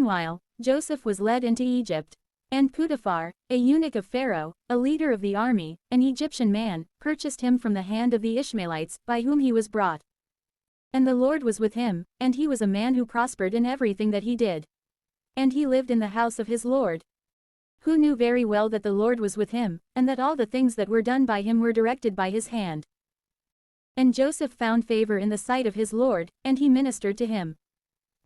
Meanwhile, Joseph was led into Egypt. And Potiphar, a eunuch of Pharaoh, a leader of the army, an Egyptian man, purchased him from the hand of the Ishmaelites, by whom he was brought. And the Lord was with him, and he was a man who prospered in everything that he did. And he lived in the house of his Lord, who knew very well that the Lord was with him, and that all the things that were done by him were directed by his hand. And Joseph found favor in the sight of his Lord, and he ministered to him.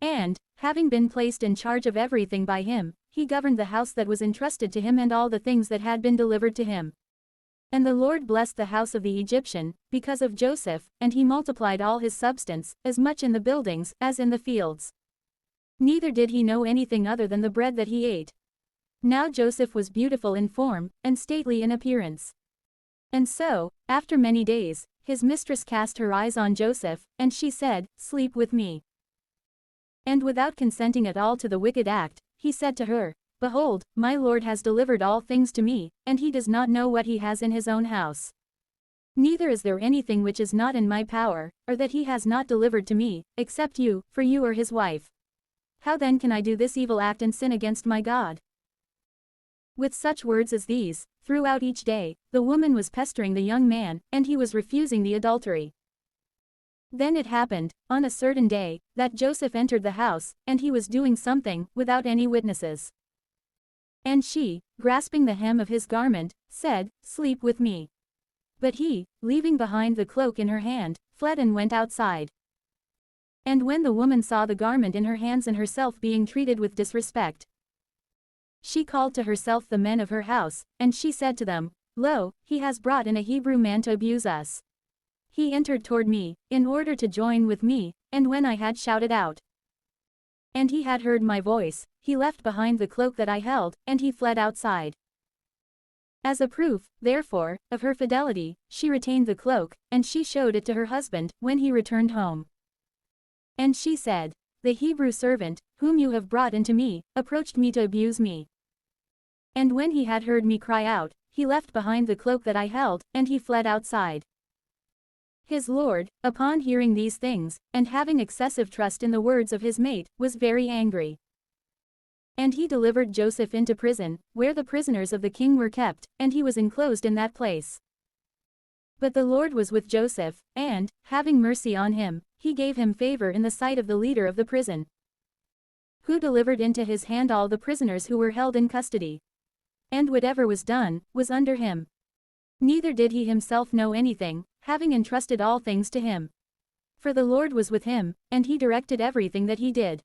And, having been placed in charge of everything by him, he governed the house that was entrusted to him and all the things that had been delivered to him. And the Lord blessed the house of the Egyptian, because of Joseph, and he multiplied all his substance, as much in the buildings, as in the fields. Neither did he know anything other than the bread that he ate. Now Joseph was beautiful in form, and stately in appearance. And so, after many days, his mistress cast her eyes on Joseph, and she said, "Sleep with me." And without consenting at all to the wicked act, he said to her, "Behold, my Lord has delivered all things to me, and he does not know what he has in his own house. Neither is there anything which is not in my power, or that he has not delivered to me, except you, for you are his wife. How then can I do this evil act and sin against my God?" With such words as these, throughout each day, the woman was pestering the young man, and he was refusing the adultery. Then it happened, on a certain day, that Joseph entered the house, and he was doing something, without any witnesses. And she, grasping the hem of his garment, said, "Sleep with me." But he, leaving behind the cloak in her hand, fled and went outside. And when the woman saw the garment in her hands and herself being treated with disrespect, she called to herself the men of her house, and she said to them, "Lo, he has brought in a Hebrew man to abuse us. He entered toward me, in order to join with me, and when I had shouted out, and he had heard my voice, he left behind the cloak that I held, and he fled outside." As a proof, therefore, of her fidelity, she retained the cloak, and she showed it to her husband, when he returned home. And she said, "The Hebrew servant, whom you have brought into me, approached me to abuse me. And when he had heard me cry out, he left behind the cloak that I held, and he fled outside." His Lord, upon hearing these things, and having excessive trust in the words of his mate, was very angry. And he delivered Joseph into prison, where the prisoners of the king were kept, and he was enclosed in that place. But the Lord was with Joseph, and, having mercy on him, he gave him favor in the sight of the leader of the prison, who delivered into his hand all the prisoners who were held in custody. And whatever was done, was under him. Neither did he himself know anything, having entrusted all things to him. For the Lord was with him, and he directed everything that he did.